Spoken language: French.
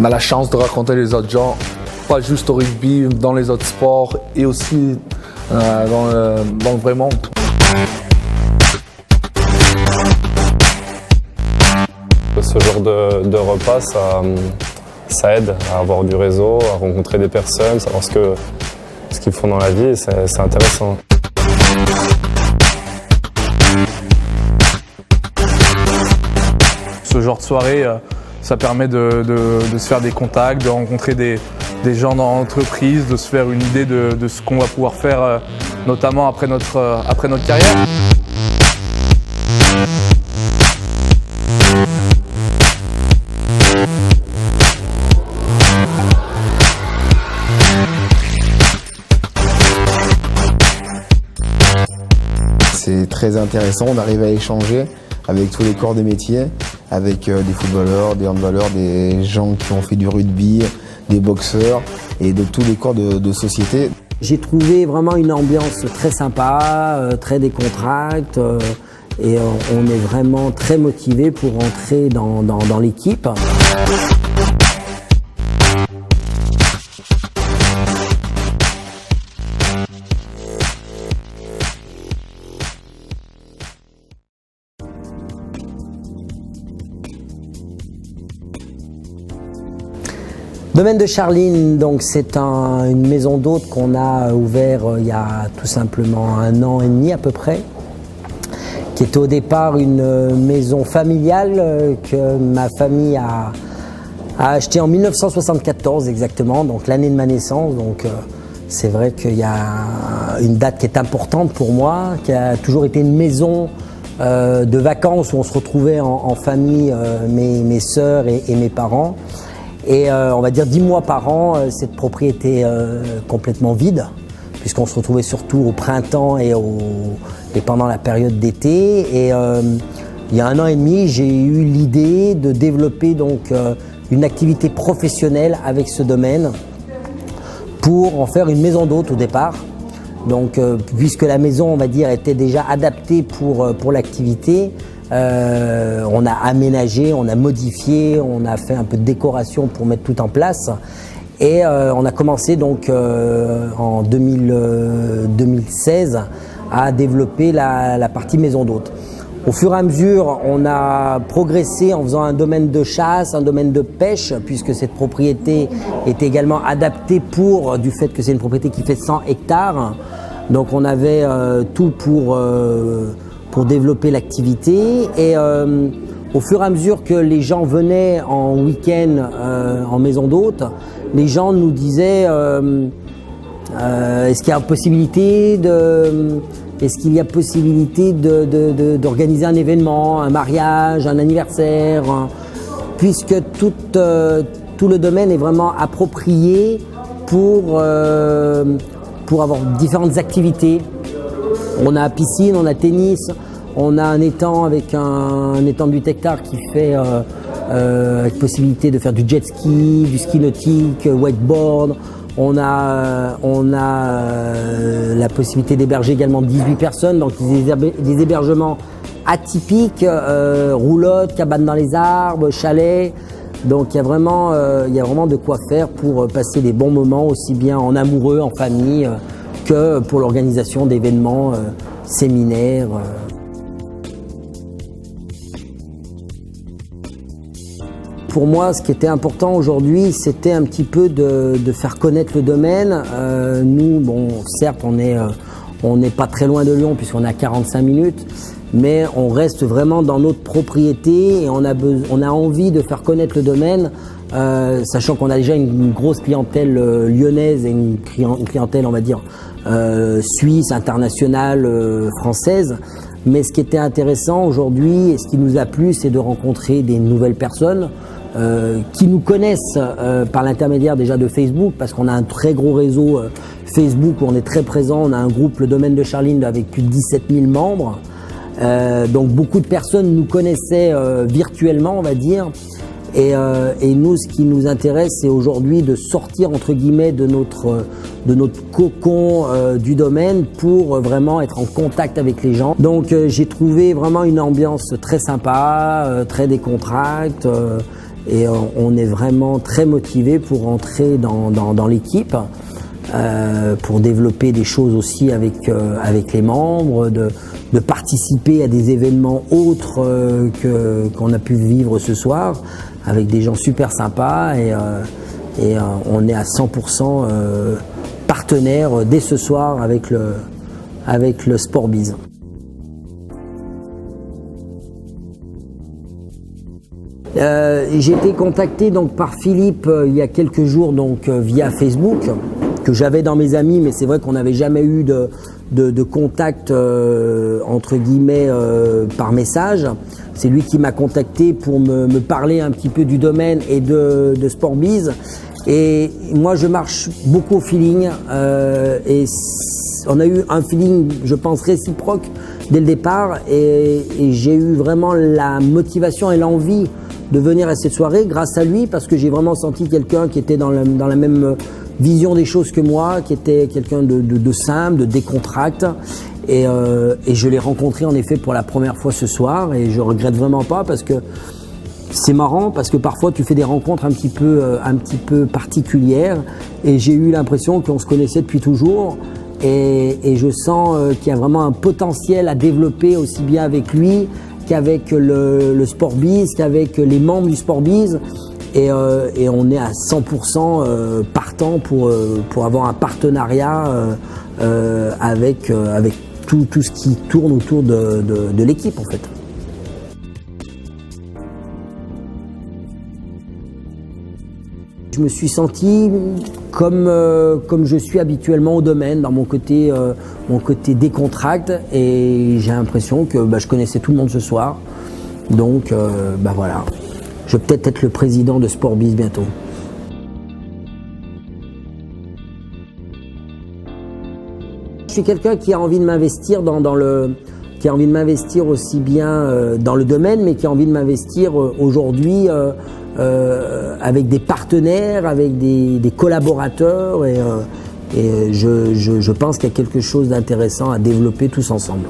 On a la chance de rencontrer les autres gens, pas juste au rugby, dans les autres sports et aussi dans le vrai monde. Ce genre de repas, ça aide à avoir du réseau, à rencontrer des personnes, savoir ce qu'ils font dans la vie, et c'est intéressant. Ce genre de soirée, ça permet de se faire des contacts, de rencontrer des gens dans l'entreprise, de se faire une idée de ce qu'on va pouvoir faire, notamment après notre carrière. C'est très intéressant, on arrive à échanger avec tous les corps des métiers, avec des footballeurs, des handballeurs, des gens qui ont fait du rugby, des boxeurs et de tous les corps de société. J'ai trouvé vraiment une ambiance très sympa, très décontracte et on est vraiment très motivés pour rentrer dans l'équipe. Domaine de Charline, donc c'est une maison d'hôtes qu'on a ouvert il y a tout simplement 1 an et demi à peu près, qui était au départ une maison familiale que ma famille a achetée en 1974 exactement, donc l'année de ma naissance. Donc c'est vrai qu'il y a une date qui est importante pour moi, qui a toujours été une maison de vacances où on se retrouvait en famille, mes sœurs et mes parents. Et on va dire 10 mois par an, cette propriété complètement vide, puisqu'on se retrouvait surtout au printemps et pendant la période d'été. Et il y a 1 an et demi, j'ai eu l'idée de développer donc une activité professionnelle avec ce domaine pour en faire une maison d'hôtes au départ. Donc puisque la maison, on va dire, était déjà adaptée pour l'activité, on a aménagé, on a modifié, on a fait un peu de décoration pour mettre tout en place. Et on a commencé donc en 2016 à développer la partie maison d'hôtes. Au fur et à mesure, on a progressé en faisant un domaine de chasse, un domaine de pêche, puisque cette propriété est également adaptée du fait que c'est une propriété qui fait 100 hectares. Donc on avait tout pour développer l'activité. Et au fur et à mesure que les gens venaient en week-end en maison d'hôtes, les gens nous disaient est-ce qu'il y a possibilité d'organiser un événement, un mariage, un anniversaire, puisque tout le domaine est vraiment approprié pour avoir différentes activités. On a piscine, on a tennis, on a un étang avec un étang de 8 hectares qui fait avec possibilité de faire du jet ski, du ski nautique, wakeboard. On a la possibilité d'héberger également 18 personnes, donc des hébergements atypiques, roulottes, cabanes dans les arbres, chalets. Donc il y a vraiment de quoi faire pour passer des bons moments, aussi bien en amoureux, en famille, que pour l'organisation d'événements, séminaires. Pour moi, ce qui était important aujourd'hui, c'était un petit peu de faire connaître le domaine. Nous, bon, certes, on n'est pas très loin de Lyon puisqu'on est à 45 minutes, mais on reste vraiment dans notre propriété et on a envie de faire connaître le domaine, sachant qu'on a déjà une grosse clientèle lyonnaise et une clientèle, on va dire, suisse, internationale, française. Mais ce qui était intéressant aujourd'hui et ce qui nous a plu, c'est de rencontrer des nouvelles personnes qui nous connaissent par l'intermédiaire déjà de Facebook, parce qu'on a un très gros réseau Facebook où on est très présent. On a un groupe, le Domaine de Charline, avec plus de 17 000 membres. Donc beaucoup de personnes nous connaissaient virtuellement, on va dire. Et nous, ce qui nous intéresse, c'est aujourd'hui de sortir entre guillemets de notre cocon du domaine pour vraiment être en contact avec les gens. Donc j'ai trouvé vraiment une ambiance très sympa, très décontracte. et on est vraiment très motivé pour rentrer dans l'équipe, pour développer des choses aussi avec les membres, de participer à des événements autres qu'on a pu vivre ce soir avec des gens super sympas et on est à 100% partenaire dès ce soir avec le SportBiz. J'ai été contacté donc par Philippe il y a quelques jours donc via Facebook, que j'avais dans mes amis, mais c'est vrai qu'on n'avait jamais eu de contact entre guillemets par message. C'est lui qui m'a contacté pour me parler un petit peu du domaine et de SportBiz. Et moi je marche beaucoup au feeling et on a eu un feeling, je pense, réciproque dès le départ et j'ai eu vraiment la motivation et l'envie de venir à cette soirée grâce à lui, parce que j'ai vraiment senti quelqu'un qui était dans la même vision des choses que moi, qui était quelqu'un de simple, de décontracté. Et je l'ai rencontré en effet pour la première fois ce soir et je regrette vraiment pas, parce que c'est marrant, parce que parfois tu fais des rencontres un petit peu particulières et j'ai eu l'impression qu'on se connaissait depuis toujours et je sens qu'il y a vraiment un potentiel à développer aussi bien avec lui qu'avec le SportBiz, qu'avec les membres du SportBiz et on est à 100% partant pour avoir un partenariat avec tout ce qui tourne autour de l'équipe en fait. Je me suis senti comme je suis habituellement au domaine, dans mon côté décontracté, et j'ai l'impression que je connaissais tout le monde ce soir. Donc voilà, je vais peut-être être le président de SportBiz bientôt. Je suis quelqu'un qui a envie de m'investir qui a envie de m'investir aussi bien dans le domaine, mais qui a envie de m'investir aujourd'hui avec des partenaires, avec des collaborateurs et je pense qu'il y a quelque chose d'intéressant à développer tous ensemble.